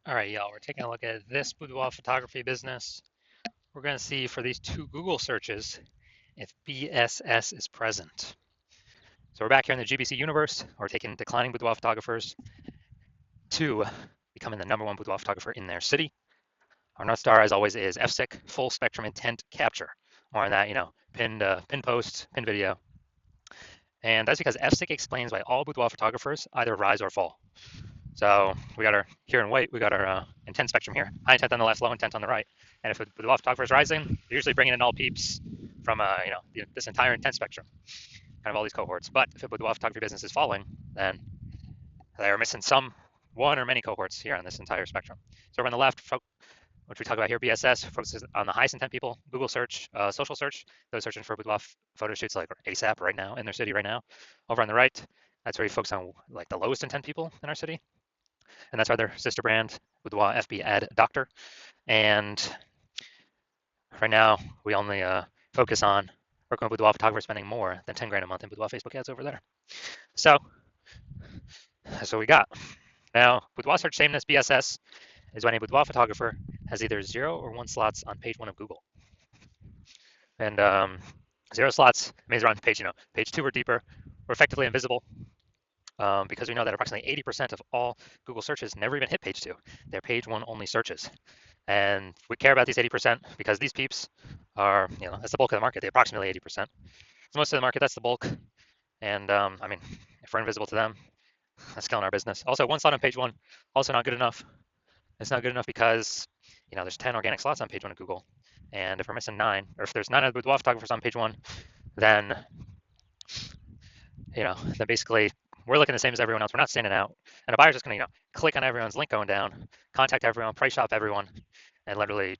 All right, y'all, we're taking a look at this boudoir photography business. We're going to see for these two Google searches if BSS is present. So we're back here in the GBC universe. We're taking declining boudoir photographers to becoming the #1 boudoir photographer in their city. Our North Star, as always, is FSIC, full spectrum intent capture. More on that, pin post, pin video. And that's because FSIC explains why all boudoir photographers either rise or fall. So we got our, here in white, we got our intent spectrum here. High intent on the left, low intent on the right. And if the photographer is rising, they're usually bringing in all peeps from, this entire intent spectrum, kind of all these cohorts. But if the photography business is falling, then they're missing some one or many cohorts here on this entire spectrum. So over on the left, which we talk about here, BSS focuses on the highest intent people. Google search, social search, those searching for boudoir photo shoots like ASAP right now in their city right now. Over on the right, that's where we focus on like the lowest intent people in our city. And that's why their sister brand, Boudoir FB Ad Doctor. And right now, we only focus on working with boudoir photographers spending more than 10 grand a month in boudoir Facebook ads over there. So that's what we got. Now, boudoir search sameness BSS is when a boudoir photographer has either 0 or 1 slots on page 1 of Google. And 0 slots means we're on page 2 or deeper. We're effectively invisible. Because we know that approximately 80% of all Google searches never even hit page 2. They're page 1 only searches. And we care about these 80% because these peeps are, that's the bulk of the market. They approximately 80%. So most of the market, that's the bulk. And if we're invisible to them, that's killing our business. Also, 1 slot on page 1, also not good enough. It's not good enough because, there's 10 organic slots on page 1 of Google. And if we're missing 9, or if there's 9 of the boudoir photographers on page 1, then, then basically we're looking the same as everyone else. We're not standing out. And a buyer's just going to, click on everyone's link going down, contact everyone, price shop everyone, and literally,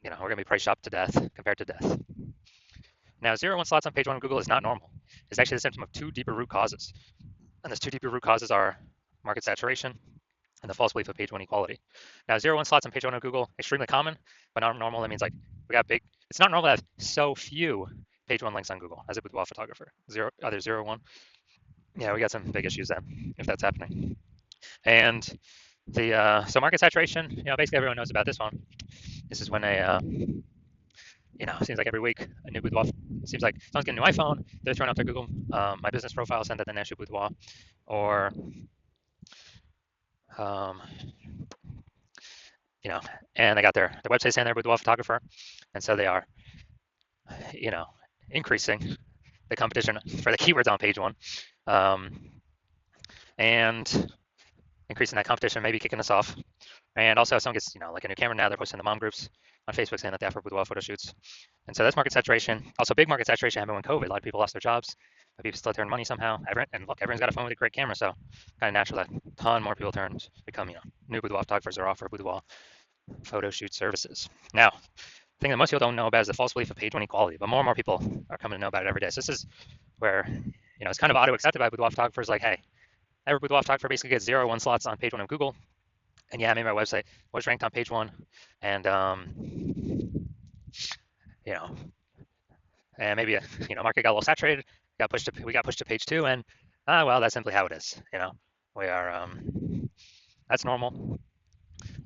we're going to be price shopped to death, compared to death. Now, 0 1 slots on page 1 of Google is not normal. It's actually the symptom of 2 deeper root causes. And those 2 deeper root causes are market saturation and the false belief of page 1 equality. Now, 0 1 slots on page 1 of Google, extremely common, but not normal. That means like we got big, it's not normal to have so few page 1 links on Google as a boudoir photographer. Either 0 1. Yeah, we got some big issues then if that's happening. And so market saturation, basically everyone knows about this one. This is when it seems like every week a new boudoir. It seems like someone's getting a new iPhone, they're throwing out their Google My Business profile, send out the National Boudoir, or and they got their website saying they're a boudoir photographer, and so they are, increasing the competition for the keywords on page 1. And increasing that competition, maybe kicking us off. And also, if someone gets, like a new camera now, they're posting the mom groups on Facebook saying that they offer boudoir photo shoots. And so that's market saturation. Also, big market saturation happened when COVID. A lot of people lost their jobs, but people still turned money somehow. And look, everyone's got a phone with a great camera, so kind of natural that a ton more people become, new boudoir photographers or offer boudoir photo shoot services. Now, the thing that most people don't know about is the false belief of page 1 equality, but more and more people are coming to know about it every day. So this is where, it's kind of auto-accepted by boudoir photographers, like, hey, every boudoir photographer basically gets 0 1 slots on page 1 of Google. And yeah, maybe my website was ranked on page 1, and and maybe market got a little saturated, we got pushed to page 2, and well, that's simply how it is. We are that's normal.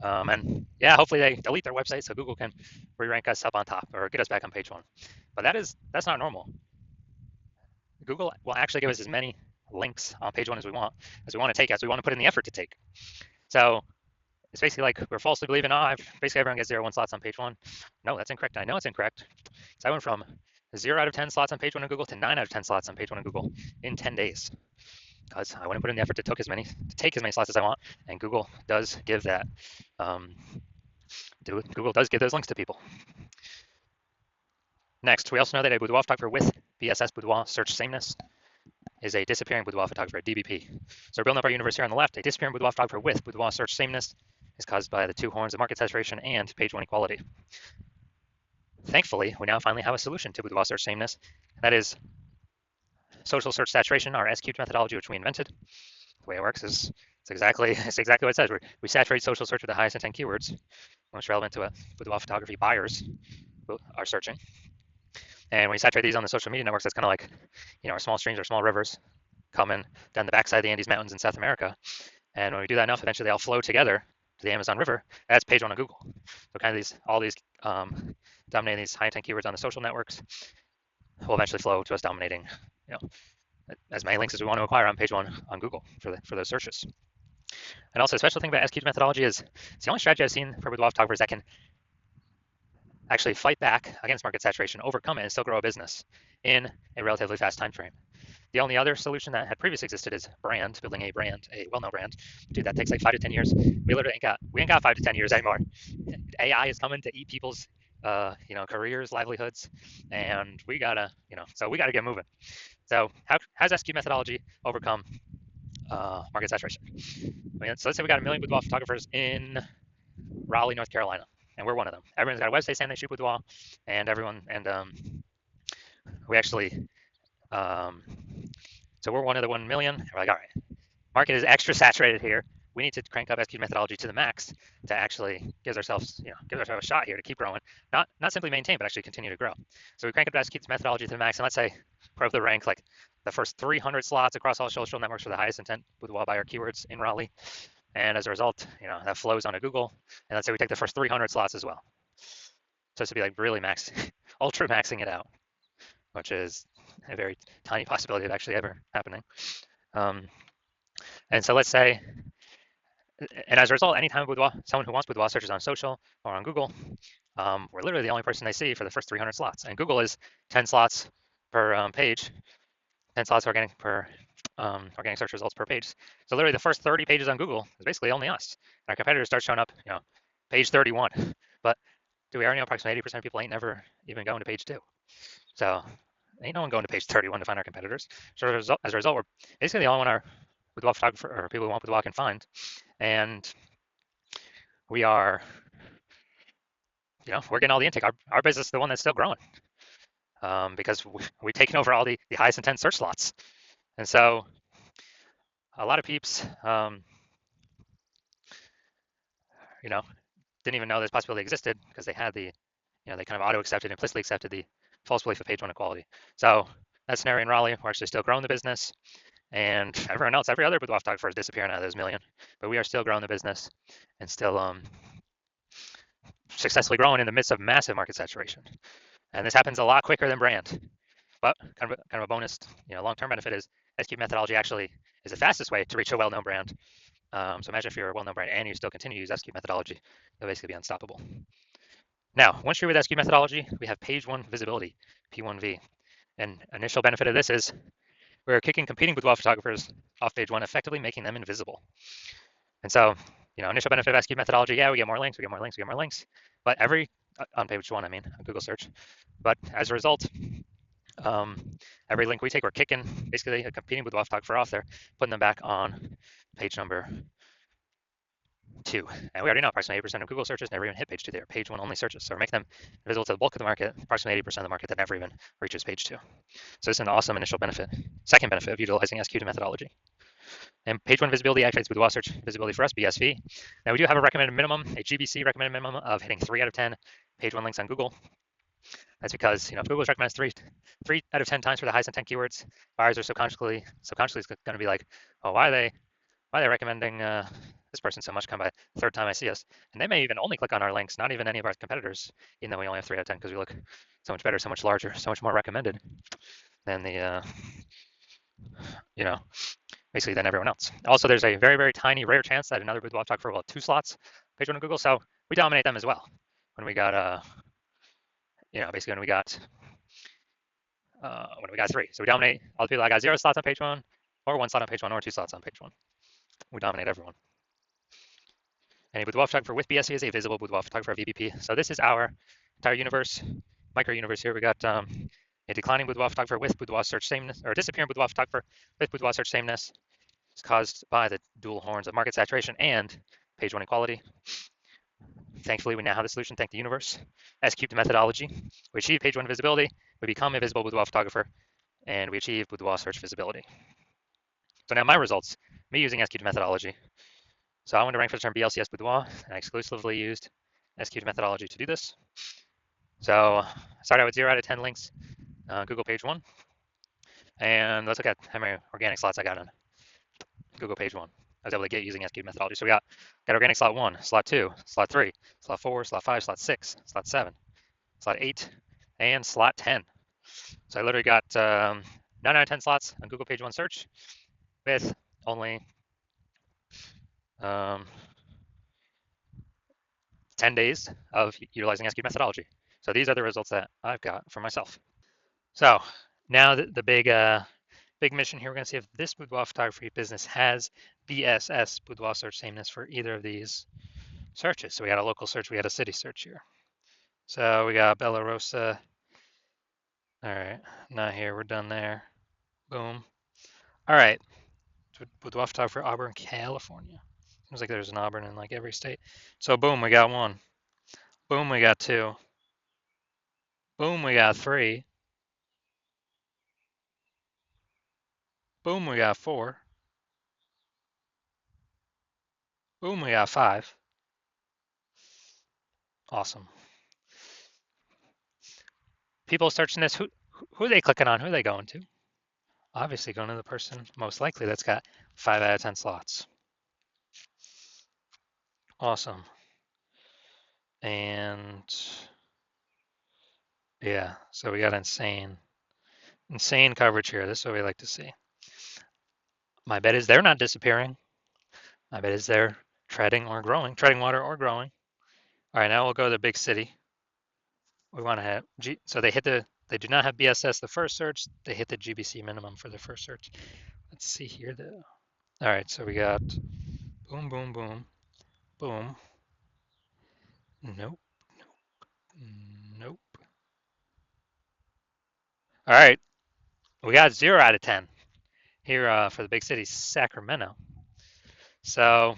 And yeah, hopefully they delete their website so Google can re-rank us up on top or get us back on page 1. But that's not normal. Google will actually give us as many links on page 1 as we want to take, as we want to put in the effort to take. So it's basically like we're falsely believing, basically everyone gets 0 1 slots on page 1. No, that's incorrect. I know it's incorrect. So I went from 0 out of 10 slots on page 1 of Google to 9 out of 10 slots on page 1 of Google in 10 days. Because I want to put in the effort to take as many slots as I want, and Google does give that. Google does give those links to people. Next, we also know that a boudoir photographer with BSS boudoir search sameness is a disappearing boudoir photographer, DBP. So we're building up our universe here on the left. A disappearing boudoir photographer with boudoir search sameness is caused by the 2 horns of market saturation and page 1 equality. Thankfully, we now finally have a solution to boudoir search sameness. That is social search saturation, our SQ methodology, which we invented. The way it works is it's exactly what it says. We saturate social search with the highest intent keywords, most relevant to what boudoir photography buyers are searching. And when you saturate these on the social media networks, that's kind of like, our small streams or small rivers coming down the backside of the Andes Mountains in South America. And when we do that enough, eventually they all flow together to the Amazon River, that's page one on Google. So kind of all these dominating these high intent keywords on the social networks will eventually flow to us dominating, you know, as many links as we want to acquire on page one on Google for those searches. And also, a special thing about SQ methodology is it's the only strategy I've seen for boudoir photographers that can actually fight back against market saturation, overcome it, and still grow a business in a relatively fast time frame. The only other solution that had previously existed is building a brand, a well-known brand. Dude, that takes like 5 to 10 years. We literally ain't got 5 to 10 years anymore. AI is coming to eat people's careers, livelihoods, and we gotta get moving. So how has SQ methodology overcome market saturation? So let's say we got 1 million boudoir photographers in Raleigh, North Carolina, and we're one of them. Everyone's got a website saying they shoot boudoir, and we actually so we're one of the 1 million. We're like, all right, market is extra saturated here. We need to crank up SQ methodology to the max to actually give ourselves a shot here to keep growing, not simply maintain, but actually continue to grow. So we crank up SQ methodology to the max, and let's say put the rank like the first 300 slots across all social networks for the highest intent boudoir buyer keywords in Raleigh. And as a result, that flows onto Google. And let's say we take the first 300 slots as well. So this would be like really ultra maxing it out, which is a very tiny possibility of actually ever happening. And so let's say, and as a result, anytime someone who wants boudoir searches on social or on Google, we're literally the only person they see for the first 300 slots. And Google is 10 slots per page, 10 slots organic search results per page. So literally the first 30 pages on Google is basically only us. And our competitors start showing up, page 31. But do we already know approximately 80% of people ain't never even going to page 2? So ain't no one going to page 31 to find our competitors. So as a result, we're basically the only one our boudoir photographer or people who want boudoir can find. And we are, we're getting all the intake. Our business is the one that's still growing because we've taken over all the highest intent search slots. And so a lot of peeps, didn't even know this possibility existed because they had they kind of auto-accepted, implicitly accepted the false belief of page one equality. So that scenario in Raleigh, we're actually still growing the business, and everyone else, every other boudoir photographer is disappearing out of those million, but we are still growing the business and still successfully growing in the midst of massive market saturation. And this happens a lot quicker than brand. But kind of a bonus, long-term benefit is SQ methodology actually is the fastest way to reach a well-known brand. So imagine if you're a well-known brand and you still continue to use SQ methodology, you'll basically be unstoppable. Now, once you're with SQ methodology, we have page one visibility, P1V. And initial benefit of this is we're kicking competing boudoir photographers off page one, effectively making them invisible. And so, initial benefit of SQ methodology, yeah, we get more links, but on page one, on Google search. But as a result, every link we take, we're kicking basically a competing boudoir photographer off there, putting them back on page number 2. And we already know approximately 80% of Google searches never even hit page 2. They're page 1 only searches. So we're making them visible to the bulk of the market, approximately 80% of the market that never even reaches page 2. So this is an awesome initial benefit. Second benefit of utilizing SQ methodology. And page 1 visibility activates boudoir search visibility for us, BSV. Now we do have a recommended minimum, a GBC recommended minimum of hitting 3 out of 10 page 1 links on Google. That's because if Google's recommends 3 out of 10 times for the highest intent keywords, buyers are subconsciously going to be like, oh, why are they recommending this person so much? Come by the third time I see us, and they may even only click on our links, not even any of our competitors, even though we only have 3 out of 10 because we look so much better, so much larger, so much more recommended than the basically than everyone else. Also, there's a very, very tiny, rare chance that another boudoir photographer will have 2 slots page 1 on Google, so we dominate them as well. When we got basically when we got 3, so we dominate all the people that got 0 slots on page 1, or 1 slot on page 1, or 2 slots on page 1. We dominate everyone. And a boudoir photographer with BSC is a visible boudoir photographer of VBP. So this is our entire universe, micro universe here. We got a declining boudoir photographer with boudoir search sameness, or disappearing boudoir photographer with boudoir search sameness. It's caused by the dual horns of market saturation and page 1 equality. Thankfully, we now have the solution, thank the universe. S-cubed methodology. We achieve page 1 visibility, we become a visible boudoir photographer, and we achieve boudoir search visibility. So now my results, me using S-cubed methodology. So I wanted to rank for the term BLCS boudoir, and I exclusively used S-cubed methodology to do this. So I started out with 0 out of 10 links on Google page 1. And let's look at how many organic slots I got on Google page 1. I was able to get using SQ methodology. So we got organic slot 1, slot 2, slot 3, slot 4, slot 5, slot 6, slot 7, slot 8, and slot 10. So I literally got 9 out of 10 slots on Google page 1 search with only 10 days of utilizing SQ methodology. So these are the results that I've got for myself. So now the big mission here, we're going to see if this boudoir photography business has BSS, boudoir search sameness, for either of these searches. So we got a local search, we got a city search here. So we got Bella Rosa. All right, not here, we're done there. Boom. All right, boudoir photography for Auburn, California. Seems like there's an Auburn in like every state. So boom, we got 1. Boom, we got 2. Boom, we got 3. Boom, we got 4. Boom, we got 5. Awesome. People searching this, who are they clicking on? Who are they going to? Obviously going to the person most likely that's got 5 out of 10 slots. Awesome. And yeah, so we got insane coverage here. This is what we like to see. My bet is they're not disappearing. My bet is they're treading water or growing. All right, now we'll go to the big city. We want to have so they do not have BSS the first search. They hit the GBC minimum for the first search. Let's see here though. All right, so we got boom, boom, boom, boom. Nope, nope. All right, we got 0 out of 10 here for the big city, Sacramento. So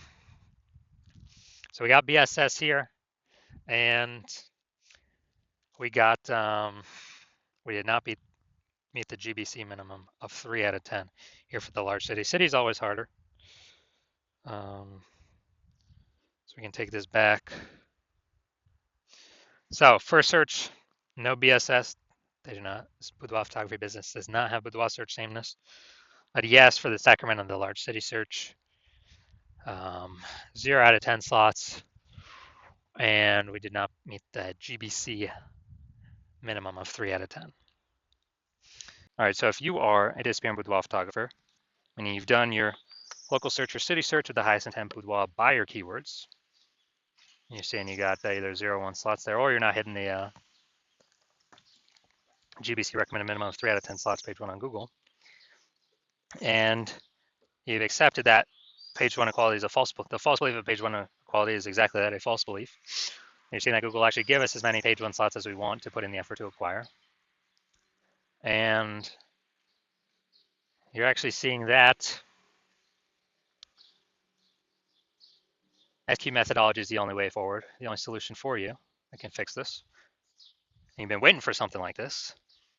we got BSS here, and we got we did not meet the GBC minimum of 3 out of 10 here for the large city. City's always harder. So we can take this back. So first search, no BSS. They do not. This boudoir photography business does not have boudoir search sameness. But yes, for the Sacramento, the large city search, 0 out of 10 slots, and we did not meet the GBC minimum of 3 out of 10. All right, so if you are a disappearing boudoir photographer, and you've done your local search or city search with the highest intent boudoir buyer keywords, and you're saying you got either 0 1 slots there, or you're not hitting the GBC recommended minimum of 3 out of 10 slots page 1 on Google, and you've accepted that page 1 equality is a false belief. The false belief of page 1 equality is exactly that, a false belief. And you're seeing that Google will actually give us as many page 1 slots as we want to put in the effort to acquire. And you're actually seeing that SQ methodology is the only way forward, the only solution for you that can fix this. And you've been waiting for something like this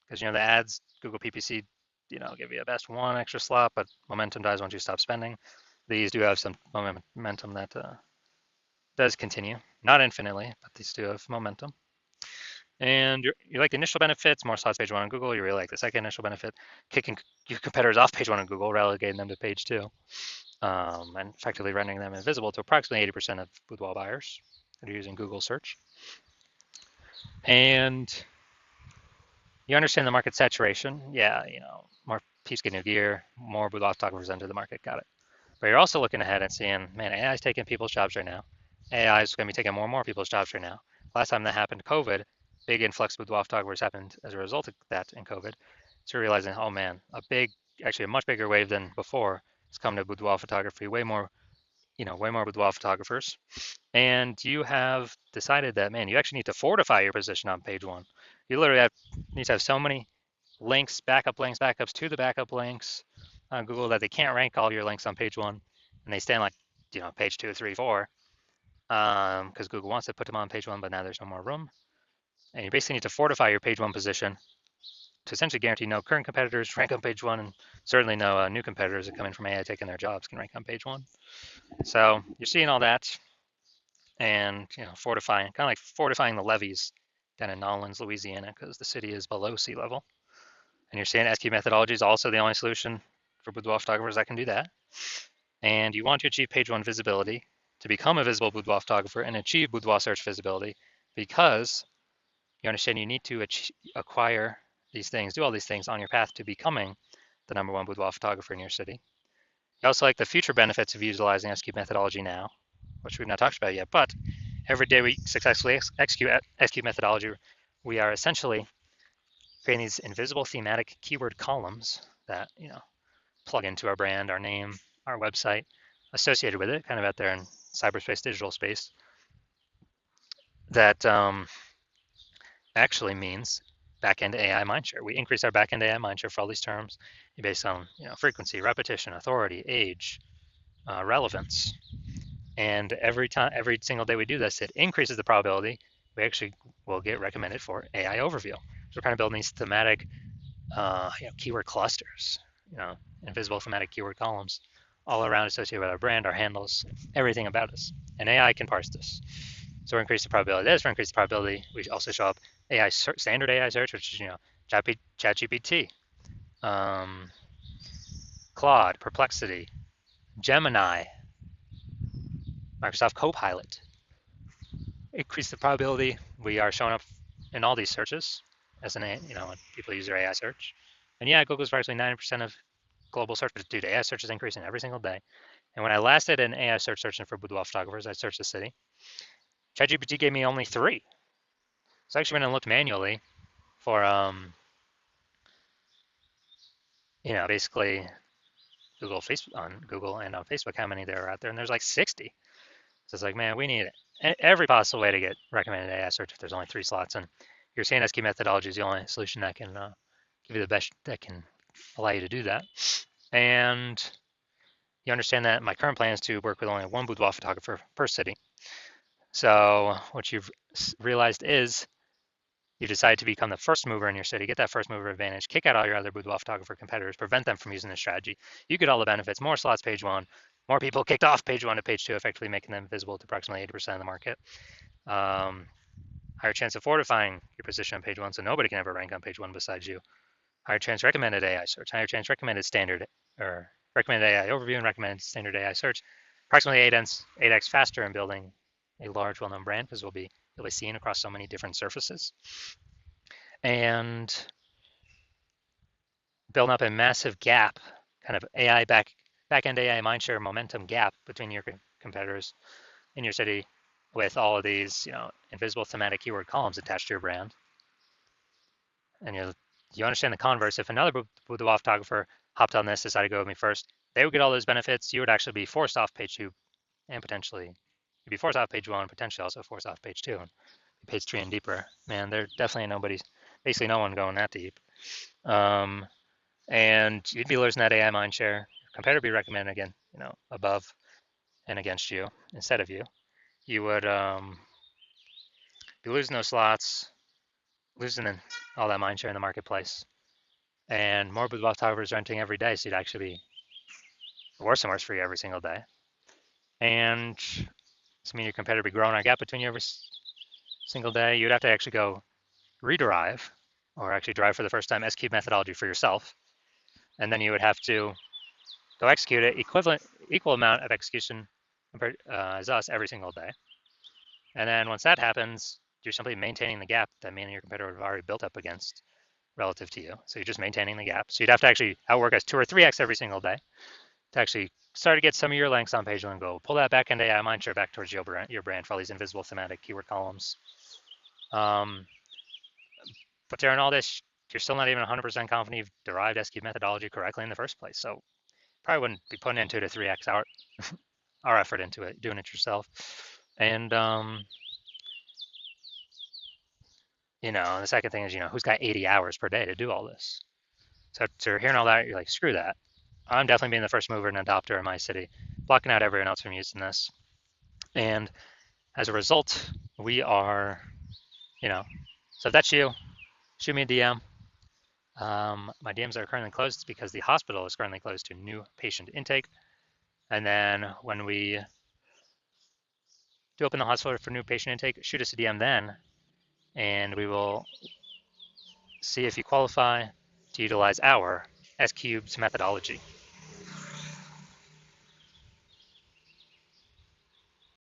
because the ads, Google PPC, give you a best 1 extra slot, but momentum dies once you stop spending. These do have some momentum that does continue, not infinitely, but these do have momentum. And you like the initial benefits, more slots page 1 on Google. You really like the second initial benefit, kicking your competitors off page 1 on Google, relegating them to page 2, and effectively rendering them invisible to approximately 80% of boudoir buyers that are using Google search. And you understand the market saturation. Yeah, more peeps get new gear, more boudoir photographers enter the market, got it. But you're also looking ahead and seeing, man, AI is taking people's jobs right now. AI is going to be taking more and more people's jobs right now. Last time that happened, COVID, big influx of boudoir photographers happened as a result of that in COVID. So you're realizing, oh man, actually a much bigger wave than before has come to boudoir photography, way more boudoir photographers. And you have decided that, man, you actually need to fortify your position on page 1. You literally need to have so many links, backups to the backup links on Google that they can't rank all your links on page 1, and they stand like, page 2, 3, 4, because Google wants to put them on page 1, but now there's no more room. And you basically need to fortify your page 1 position to essentially guarantee no current competitors rank on page 1, and certainly no new competitors that come in from AI taking their jobs can rank on page 1. So you're seeing all that, and fortifying, kind of like fortifying the levees down in Nolens, Louisiana, because the city is below sea level. And you're saying SQ methodology is also the only solution for boudoir photographers that can do that. and you want to achieve page one visibility to become a visible boudoir photographer and achieve boudoir search visibility, because you understand you need to acquire these things, do all these things on your path to becoming the #1 boudoir photographer in your city. You also like the future benefits of utilizing S-Cube methodology now, which we've not talked about yet, but every day we successfully execute S-Cube methodology, we are essentially creating these invisible thematic keyword columns that, plug into our brand, our name, our website, associated with it, kind of out there in cyberspace, digital space, that actually means backend AI mindshare. We increase our backend AI mindshare for all these terms based on frequency, repetition, authority, age, relevance. And every single day we do this, it increases the probability we actually will get recommended for AI overview. So we're kind of building these thematic keyword clusters, invisible thematic keyword columns all around associated with our brand, our handles, everything about us. And AI can parse this. So we increase the probability of this, we increase the probability we also show up AI search, standard AI search, which is ChatGPT, Claude, Perplexity, Gemini, Microsoft Copilot. Increase the probability we are showing up in all these searches as when people use their AI search. And yeah, Google's approximately 90% of global searches due to AI searches increasing every single day. And when I last did an AI search searching for boudoir photographers, I searched the city. ChatGPT gave me only 3. So I actually went and looked manually for basically on Google and on Facebook, how many there are out there, and there's like 60. So it's like, man, we need every possible way to get recommended AI search if there's only 3 slots. And your SKU methodology is the only solution that can give you the best, that can allow you to do that. And you understand that my current plan is to work with only 1 boudoir photographer per city. So what you've realized is you decide to become the first mover in your city, get that first mover advantage, kick out all your other boudoir photographer competitors, prevent them from using this strategy. You get all the benefits, more slots page 1, more people kicked off page 1 to page 2, effectively making them visible to approximately 80% of the market. Higher chance of fortifying your position on page 1, so nobody can ever rank on page 1 besides you. Higher chance recommended AI search, higher chance recommended standard, or recommended AI overview and recommended standard AI search. Approximately 8x faster in building a large, well-known brand, because you'll be seen across so many different surfaces. And building up a massive gap, kind of AI back-end AI mindshare momentum gap between your competitors in your city, with all of these, invisible thematic keyword columns attached to your brand. And you understand the converse. If another boudoir photographer hopped on this, decided to go with me first, they would get all those benefits. You would actually be forced off page 2, and potentially you'd be forced off page 1, potentially also forced off page 2, and page 3 and deeper. Man, there definitely basically no one going that deep. And you'd be losing that AI mindshare. Your competitor would be recommended again, above and against you instead of you. You would be losing those slots, losing all that mindshare in the marketplace, and more boudoir photographers are entering every day, so you'd actually be worse and worse for you every single day. And this means your competitor would be growing our gap between you every single day. You'd have to actually go rederive, or actually drive for the first time S-Cube methodology for yourself, and then you would have to go execute it equal amount of execution as us every single day. And then once that happens, you're simply maintaining the gap that me and your competitor would have already built up against relative to you. So you're just maintaining the gap. So you'd have to actually outwork us 2 or 3x every single day to actually start to get some of your links on page 1 and go pull that back into AI mindshare back towards your brand for all these invisible thematic keyword columns. But during all this, you're still not even 100% confident you've derived S-Cube methodology correctly in the first place. So probably wouldn't be putting in 2 to 3x our effort into it, doing it yourself. And the second thing is, who's got 80 hours per day to do all this? So you're hearing all that, you're like, screw that. I'm definitely being the first mover and adopter in my city, blocking out everyone else from using this. And as a result, we are, so if that's you, shoot me a DM. My DMs are currently closed because the hospital is currently closed to new patient intake. And then when we do open the hospital for new patient intake, shoot us a DM then, and we will see if you qualify to utilize our S-Cubes methodology.